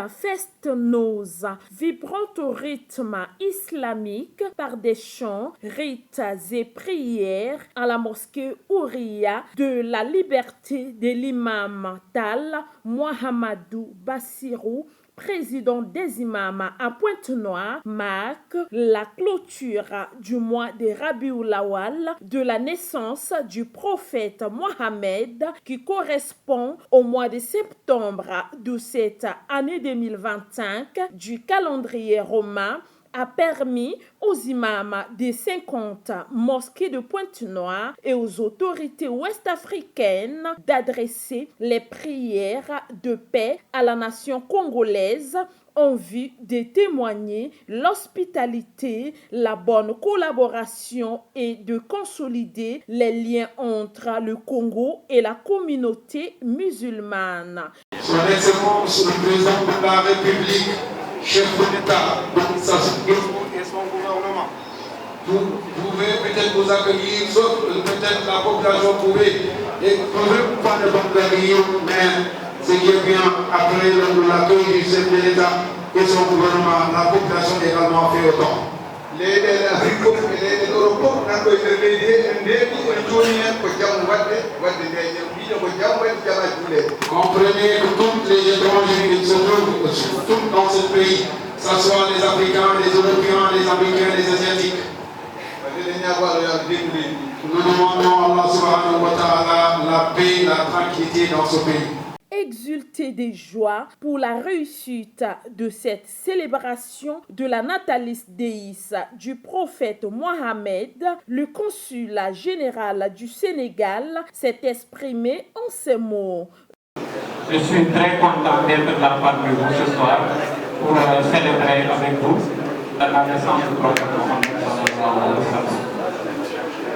festenouse, vibrante au rythme islamique par des chants, rites et prières à la mosquée Ouria de la liberté de l'imam Tal Mohamedou Bassirou, président des imams à Pointe-Noire, marque la clôture du mois de Rabiul Awal de la naissance du prophète Mohammed qui correspond au mois de septembre de cette année 2025 du calendrier romain a permis aux imams des 50 mosquées de Pointe-Noire et aux autorités ouest-africaines d'adresser les prières de paix à la nation congolaise en vue de témoigner l'hospitalité, la bonne collaboration et de consolider les liens entre le Congo et la communauté musulmane. Son Excellence le Président de la République, chef de l'État, et son gouvernement. Vous pouvez peut-être vous accueillir, sauf peut-être la population pouvait pas ne pas accueillir, mais ce qui est bien après l'accueil du chef de l'État et son gouvernement, la population également fait autant. Comprenez que tous les étrangers qui se trouvent dans ce pays, que ce soit les Africains, les Européens, les Américains, les Asiatiques, nous demandons à Allah subhanahu wa ta'ala la paix, la tranquillité dans ce pays. Exulté de joie pour la réussite de cette célébration de la natalis Deis du prophète Mohammed, le consul général du Sénégal s'est exprimé en ces mots. Je suis très content d'être là parmi vous ce soir pour célébrer avec vous la naissance du prophète Mohammed.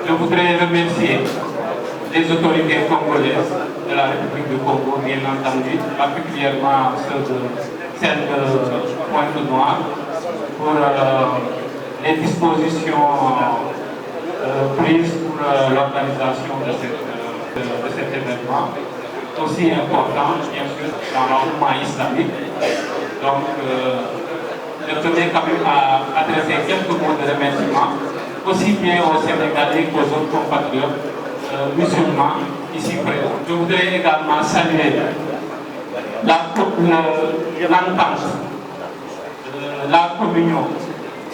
Je voudrais remercier les autorités congolaises de la République du Congo, bien entendu, particulièrement celle de Pointe-Noire, pour les dispositions prises pour l'organisation de cet événement, aussi important, bien sûr, dans l'environnement islamique. Donc, je tenais quand même à adresser quelques mots de remerciement, aussi bien aux Sénégalais qu'aux autres compatriotes musulmans ici présents. Je voudrais également saluer l'entente, la communion,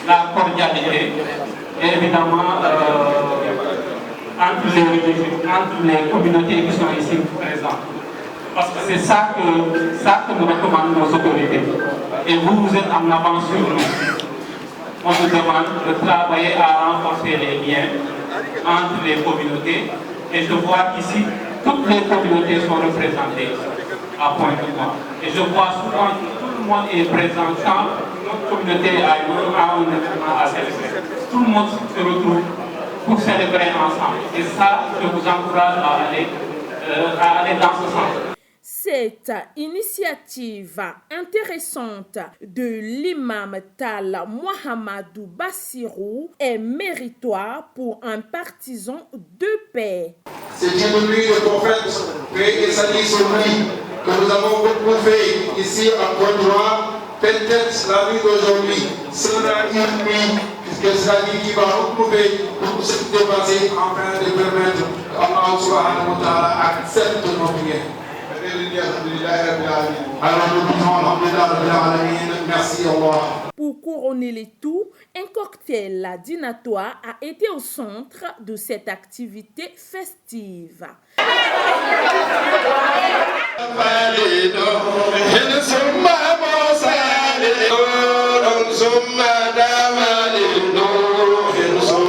la cordialité et évidemment entre les communautés qui sont ici présentes. Parce que c'est ça que nous recommandons nos autorités. Et vous êtes en avance sur nous. On nous demande de travailler à renforcer les liens entre les communautés. Et je vois qu'ici, toutes les communautés sont représentées à Pointe-Noire. Et je vois souvent que tout le monde est présent quand notre communauté a un événement à célébrer. Tout le monde se retrouve pour célébrer ensemble. Et ça, je vous encourage à aller dans ce sens. Cette initiative intéressante de l'imam Tal Mohamedou Bassirou est méritoire pour un partisan de paix. C'est une nuit de prophète, paix et salut sur lui, que nous avons beaucoup fait ici à Pointe-Noire. Peut-être la nuit d'aujourd'hui sera une nuit, puisque c'est la nuit qui va retrouver pour se dépasser afin de permettre à Allah subhanahu wa ta'ala accepte nos prières. Alors nous disons Alhamdulillah, merci Allah. Pour couronner les tout, un cocktail dînatoire a été au centre de cette activité festive.